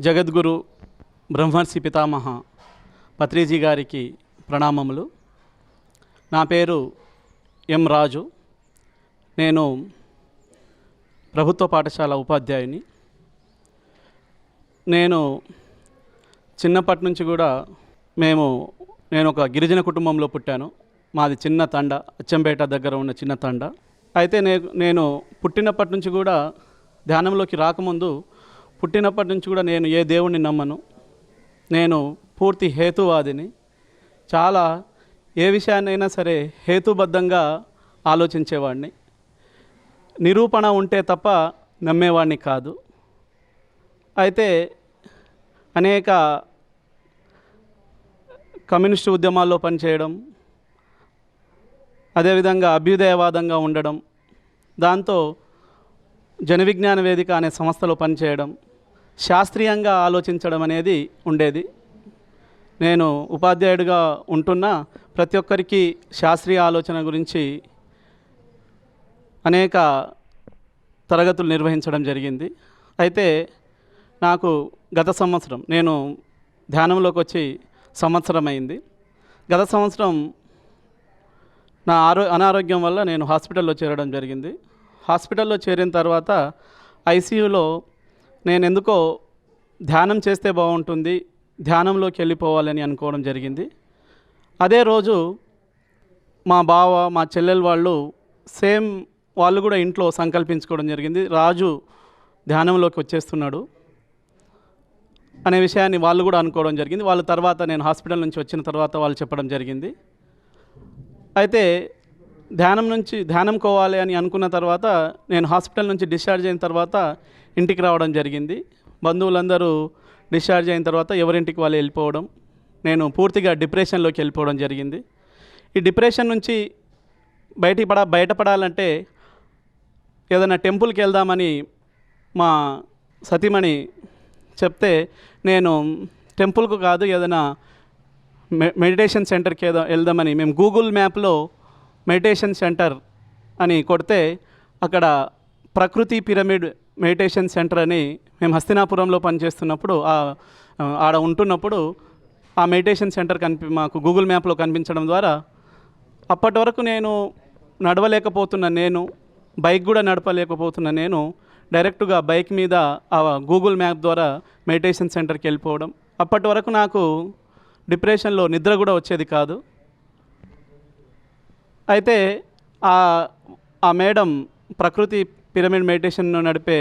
జగద్గురు బ్రహ్మర్షి పితామహ పత్రిజీ గారికి ప్రణామములు. నా పేరు ఎం రాజు. నేను ప్రభుత్వ పాఠశాల ఉపాధ్యాయుని. నేను చిన్నప్పటి నుంచి కూడా నేను ఒక గిరిజన కుటుంబంలో పుట్టాను. మాది చిన్న తండ, అచ్చంపేట దగ్గర ఉన్న చిన్న తండ. అయితే నేను పుట్టినప్పటి నుంచి కూడా ధ్యానంలోకి రాకముందు పుట్టినప్పటి నుంచి కూడా నేను ఏ దేవుణ్ణి నమ్మను. నేను పూర్తి హేతువాదిని. చాలా ఏ విషయాన్నైనా సరే హేతుబద్ధంగా ఆలోచించేవాడిని. నిరూపణ ఉంటే తప్ప నమ్మేవాడిని కాదు. అయితే అనేక కమ్యూనిస్టు ఉద్యమాల్లో పనిచేయడం, అదేవిధంగా అభ్యుదయవాదంగా ఉండడం, దాంతో జన విజ్ఞాన వేదిక అనే సంస్థలో పనిచేయడం, శాస్త్రీయంగా ఆలోచించడం అనేది ఉండేది. నేను ఉపాధ్యాయుడిగా ఉంటున్నా ప్రతి ఒక్కరికి శాస్త్రీయ ఆలోచన గురించి అనేక తరగతులు నిర్వహించడం జరిగింది. అయితే నాకు గత సంవత్సరం, నేను ధ్యానంలోకి వచ్చి సంవత్సరం అయింది. గత సంవత్సరం నా అనారోగ్యం వల్ల నేను హాస్పిటల్లో చేరడం జరిగింది. హాస్పిటల్లో చేరిన తర్వాత ఐసీయూలో నేను ఎందుకో ధ్యానం చేస్తే బాగుంటుంది, ధ్యానంలోకి వెళ్ళిపోవాలని అనుకోవడం జరిగింది. అదే రోజు మా బావ, మా చెల్లెలు వాళ్ళు కూడా ఇంట్లో సంకల్పించుకోవడం జరిగింది. రాజు ధ్యానంలోకి వచ్చేస్తున్నాడు అనే విషయాన్ని వాళ్ళు కూడా అనుకోవడం జరిగింది. వాళ్ళ తర్వాత నేను హాస్పిటల్ నుంచి వచ్చిన తర్వాత వాళ్ళు చెప్పడం జరిగింది. అయితే ధ్యానం కోవాలి అని అనుకున్న తర్వాత నేను హాస్పిటల్ నుంచి డిశ్చార్జ్ అయిన తర్వాత ఇంటికి రావడం జరిగింది. బంధువులందరూ డిశ్చార్జ్ అయిన తర్వాత ఎవరింటికి వాళ్ళు వెళ్ళిపోవడం, నేను పూర్తిగా డిప్రెషన్లోకి వెళ్ళిపోవడం జరిగింది. ఈ డిప్రెషన్ నుంచి బయటపడాలంటే ఏదైనా టెంపుల్కి వెళ్దామని మా సతీమణి చెప్తే, నేను టెంపుల్కు కాదు ఏదైనా మెడిటేషన్ సెంటర్కి వెళ్దామని మేము గూగుల్ మ్యాప్లో మెడిటేషన్ సెంటర్ అని కొడితే అక్కడ ప్రకృతి పిరమిడ్ మెడిటేషన్ సెంటర్ అని, మేము హస్తినాపురంలో పనిచేస్తున్నప్పుడు ఆడ ఉంటున్నప్పుడు ఆ మెడిటేషన్ సెంటర్ మాకు గూగుల్ మ్యాప్లో కనిపించడం ద్వారా అప్పటి వరకు నేను నడవలేకపోతున్న బైక్ కూడా నడపలేకపోతున్న నేను డైరెక్ట్గా బైక్ మీద ఆ గూగుల్ మ్యాప్ ద్వారా మెడిటేషన్ సెంటర్కి వెళ్ళిపోవడం. అప్పటి వరకు నాకు డిప్రెషన్లో నిద్ర కూడా వచ్చేది కాదు. అయితే ఆ మేడం, ప్రకృతి పిరమిడ్ మెడిటేషన్ నడిపే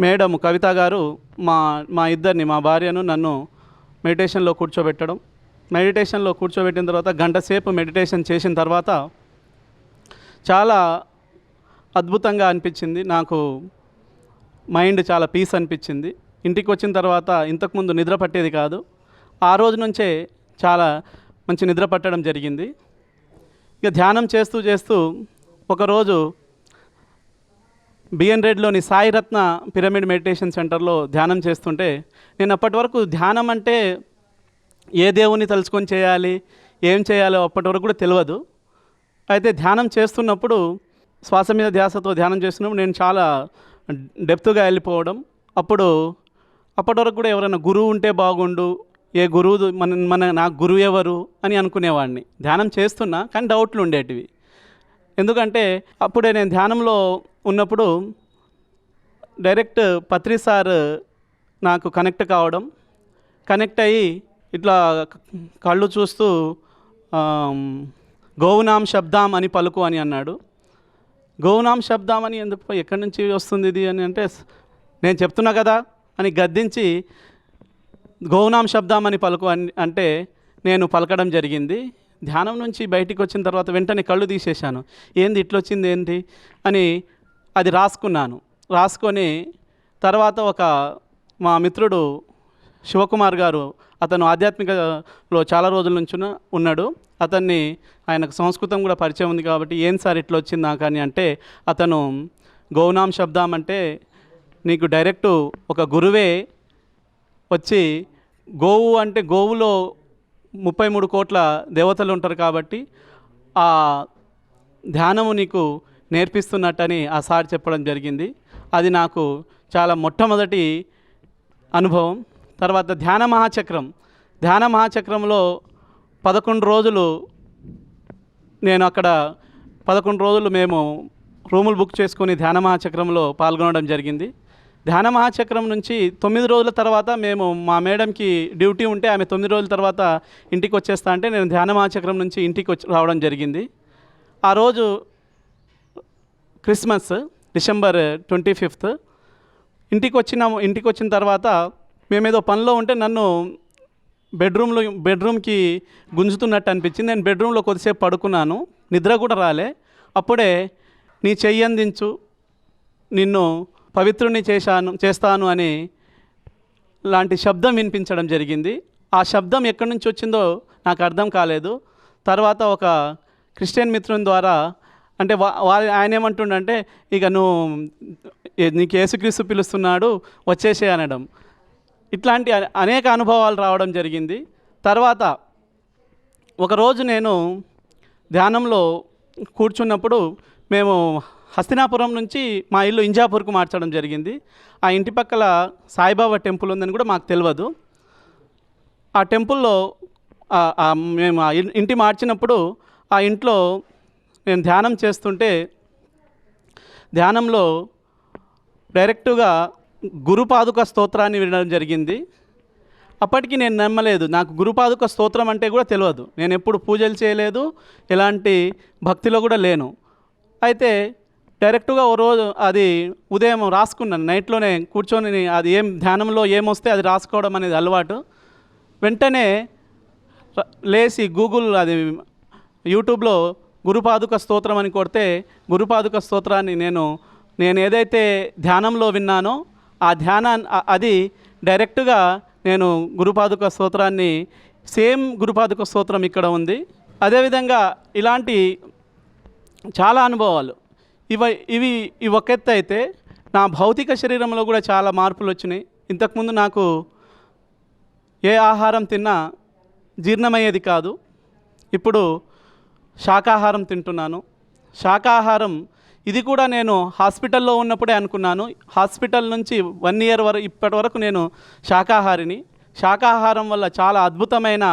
మేడం కవిత గారు మా ఇద్దరిని, మా భార్యను నన్ను మెడిటేషన్లో కూర్చోబెట్టిన తర్వాత గంట సేపు మెడిటేషన్ చేసిన తర్వాత చాలా అద్భుతంగా అనిపించింది. నాకు మైండ్ చాలా పీస్ అనిపించింది. ఇంటికి వచ్చిన తర్వాత ఇంతకుముందు నిద్ర పట్టేది కాదు. ఆ రోజు నుంచే చాలా మంచి నిద్ర పట్టడం జరిగింది. ఇక ధ్యానం చేస్తూ ఒకరోజు బిఎన్ రెడ్డిలోని సాయిరత్న పిరమిడ్ మెడిటేషన్ సెంటర్లో ధ్యానం చేస్తుంటే, నేను అప్పటి వరకు ధ్యానం అంటే ఏ దేవుని తలుచుకొని చేయాలి, ఏం చేయాలో అప్పటి వరకు కూడా తెలియదు. అయితే ధ్యానం చేస్తున్నప్పుడు, శ్వాస మీద ధ్యాసతో ధ్యానం చేస్తున్నప్పుడు నేను చాలా డెప్త్గా వెళ్ళిపోవడం. అప్పటి వరకు కూడా ఎవరైనా గురువు ఉంటే బాగుండు, ఏ గురువు నాకు గురువు ఎవరు అని అనుకునేవాడిని. ధ్యానం చేస్తున్నా కానీ డౌట్లు ఉండేటివి. ఎందుకంటే అప్పుడే నేను ధ్యానంలో ఉన్నప్పుడు డైరెక్ట్ పత్రి సార్ నాకు కనెక్ట్ అయ్యి ఇట్లా కళ్ళు చూస్తూ గోవునాం శబ్దాం అని పలుకు అని అన్నాడు. గోవునాం శబ్దాం అని ఎందుకు, ఎక్కడి నుంచి వస్తుంది ఇది అని అంటే, నేను చెప్తున్నా కదా అని గద్దించి గోవునాం శబ్దాం అని పలుకు అంటే నేను పలకడం జరిగింది. ధ్యానం నుంచి బయటికి వచ్చిన తర్వాత వెంటనే కళ్ళు తీసేశాను. ఏంది ఇట్లొచ్చింది ఏంటి అని అది రాసుకొని తర్వాత మా మిత్రుడు శివకుమార్ గారు, అతను ఆధ్యాత్మికలో చాలా రోజుల నుంచి ఉన్నాడు. ఆయనకు సంస్కృతం కూడా పరిచయం ఉంది కాబట్టి, ఏం సార్ ఇట్లా వచ్చింది నాకు అని అంటే, అతను గోవునాం శబ్దం అంటే నీకు డైరెక్టు ఒక గురువే వచ్చి, గోవు అంటే గోవులో 33 కోట్ల దేవతలు ఉంటారు కాబట్టి ఆ ధ్యానము నీకు నేర్పిస్తున్నట్టని ఆ సార్ చెప్పడం జరిగింది. అది నాకు చాలా మొట్టమొదటి అనుభవం. తర్వాత ధ్యాన మహాచక్రంలో 11 రోజులు నేను అక్కడ 11 రోజులు మేము రూములు బుక్ చేసుకుని ధ్యాన మహాచక్రంలో పాల్గొనడం జరిగింది. ధ్యాన మహాచక్రం నుంచి 9 రోజుల తర్వాత మేము మా మేడంకి డ్యూటీ ఉంటే ఆమె 9 రోజుల తర్వాత ఇంటికి వచ్చేస్తా అంటే నేను ధ్యాన మహాచక్రం నుంచి ఇంటికి రావడం జరిగింది. ఆ రోజు క్రిస్మస్ డిసెంబర్ 25. ఇంటికి వచ్చిన తర్వాత మేమేదో పనిలో ఉంటే నన్ను బెడ్రూమ్కి గుంజుతున్నట్టు అనిపించింది. నేను బెడ్రూమ్లో కొద్దిసేపు పడుకున్నాను, నిద్ర కూడా రాలే. అప్పుడే నీ చెయ్యి అందించు, నిన్ను పవిత్రుని చేస్తాను అని లాంటి శబ్దం వినిపించడం జరిగింది. ఆ శబ్దం ఎక్కడి నుంచి వచ్చిందో నాకు అర్థం కాలేదు. తర్వాత ఒక క్రిస్టియన్ మిత్రుని ద్వారా అంటే ఆయన ఏమంటుండంటే, ఇక నీకు యేసుక్రీస్తు పిలుస్తున్నాడు వచ్చేసే అనడం. ఇట్లాంటి అనేక అనుభవాలు రావడం జరిగింది. తర్వాత ఒకరోజు నేను ధ్యానంలో కూర్చున్నప్పుడు మేము హస్తినాపురం నుంచి మా ఇల్లు ఇంజాపూర్కు మార్చడం జరిగింది. ఆ ఇంటి పక్కల సాయిబాబా టెంపుల్ ఉందని కూడా మాకు తెలియదు. ఆ టెంపుల్లో మేము ఆ ఇంటి మార్చినప్పుడు ఆ ఇంట్లో నేను ధ్యానం చేస్తుంటే ధ్యానంలో డైరెక్టుగా గురుపాదుక స్తోత్రాన్ని వినడం జరిగింది. అప్పటికి నేను నమ్మలేదు, నాకు గురుపాదుక స్తోత్రం అంటే కూడా తెలియదు. నేను ఎప్పుడు పూజలు చేయలేదు, ఎలాంటి భక్తిలో కూడా లేను. అయితే డైరెక్టుగా ఓ రోజు అది ఉదయం రాసుకున్నాను, నైట్లోనే కూర్చొని అది ధ్యానంలో ఏమొస్తే అది రాసుకోవడం అనేది అలవాటు. వెంటనే లేచి గూగుల్ యూట్యూబ్లో గురుపాదుక స్తోత్రం అని కొడితే గురుపాదుక స్తోత్రాన్ని నేను ఏదైతే ధ్యానంలో విన్నానో అది డైరెక్టుగా నేను గురుపాదుక స్తోత్రాన్ని సేమ్ గురుపాదుక స్తోత్రం ఇక్కడ ఉంది. అదేవిధంగా ఇలాంటి చాలా అనుభవాలు ఇవి ఒక ఎత్తు అయితే నా భౌతిక శరీరంలో కూడా చాలా మార్పులు వచ్చినాయి. ఇంతకుముందు నాకు ఏ ఆహారం తిన్నా జీర్ణమయ్యేది కాదు. ఇప్పుడు శాకాహారం తింటున్నాను. శాకాహారం ఇది కూడా నేను హాస్పిటల్లో ఉన్నప్పుడే అనుకున్నాను. హాస్పిటల్ నుంచి 1 ఇయర్ ఇప్పటి వరకు నేను శాకాహారిని. శాకాహారం వల్ల చాలా అద్భుతమైన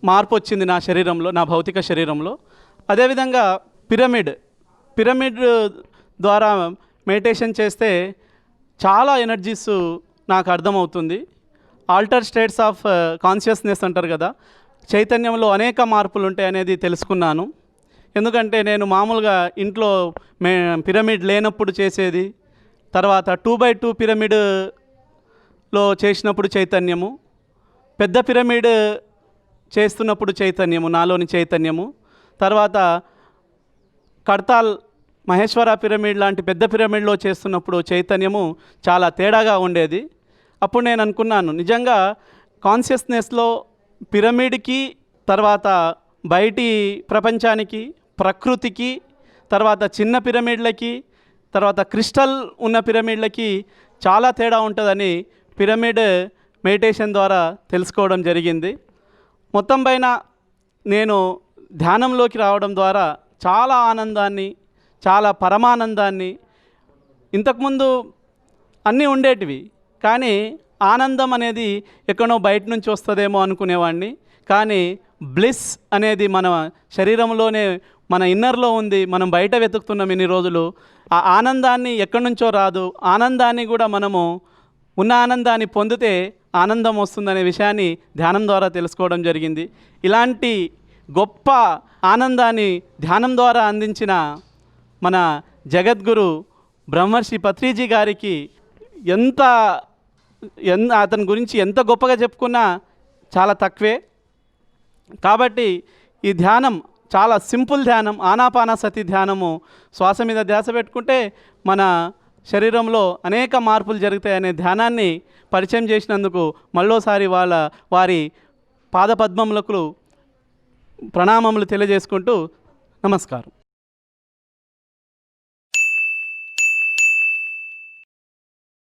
మార్పు వచ్చింది నా శరీరంలో, నా భౌతిక శరీరంలో. అదేవిధంగా పిరమిడ్ ద్వారా మెడిటేషన్ చేస్తే చాలా ఎనర్జీస్ నాకు అర్థమవుతుంది. ఆల్టర్ స్టేట్స్ ఆఫ్ కాన్షియస్నెస్ అంటారు కదా, చైతన్యంలో అనేక మార్పులు ఉంటాయి అనేది తెలుసుకున్నాను. ఎందుకంటే నేను మామూలుగా ఇంట్లో పిరమిడ్ లేనప్పుడు చేసేది, తర్వాత 2x2 పిరమిడ్లో చేసినప్పుడు చైతన్యము, పెద్ద పిరమిడ్ చేస్తున్నప్పుడు చైతన్యము, నాలోని చైతన్యము, తర్వాత కడతాల్ మహేశ్వర పిరమిడ్ లాంటి పెద్ద పిరమిడ్లో చేస్తున్నప్పుడు చైతన్యము చాలా తేడాగా ఉండేది. అప్పుడు నేను అనుకున్నాను, నిజంగా కాన్షియస్నెస్లో పిరమిడ్కి, తర్వాత బయటి ప్రపంచానికి, ప్రకృతికి, తర్వాత చిన్న పిరమిడ్లకి, తర్వాత క్రిస్టల్ ఉన్న పిరమిడ్లకి చాలా తేడా ఉంటుందని పిరమిడ్ మెడిటేషన్ ద్వారా తెలుసుకోవడం జరిగింది. మొత్తం పైన నేను ధ్యానంలోకి రావడం ద్వారా చాలా ఆనందాన్ని, చాలా పరమానందాన్ని, ఇంతకుముందు అన్నీ ఉండేటివి కానీ ఆనందం అనేది ఎక్కడో బయట నుంచి వస్తుందేమో అనుకునేవాడిని. కానీ బ్లిస్ అనేది మన శరీరంలోనే, మన ఇన్నర్లో ఉంది, మనం బయట వెతుకుతున్నాం ఇన్ని రోజులు. ఆ ఆనందాన్ని ఎక్కడి నుంచో రాదు, ఆనందాన్ని కూడా మనము ఉన్న ఆనందాన్ని పొందితే ఆనందం వస్తుందనే విషయాన్ని ధ్యానం ద్వారా తెలుసుకోవడం జరిగింది. ఇలాంటి గొప్ప ఆనందాన్ని ధ్యానం ద్వారా అందించిన మన జగద్గురు బ్రహ్మర్షి పత్రిజీ గారికి అతని గురించి ఎంత గొప్పగా చెప్పుకున్నా చాలా తక్కువే. కాబట్టి ఈ ధ్యానం చాలా సింపుల్ ధ్యానం, ఆనాపానసతి ధ్యానము. శ్వాస మీద ధ్యాస పెట్టుకుంటే మన శరీరంలో అనేక మార్పులు జరుగుతాయనే ధ్యానాన్ని పరిచయం చేసినందుకు మళ్ళోసారి వారి పాదపద్మములకు ప్రణామములు తెలియజేసుకుంటూ నమస్కారం.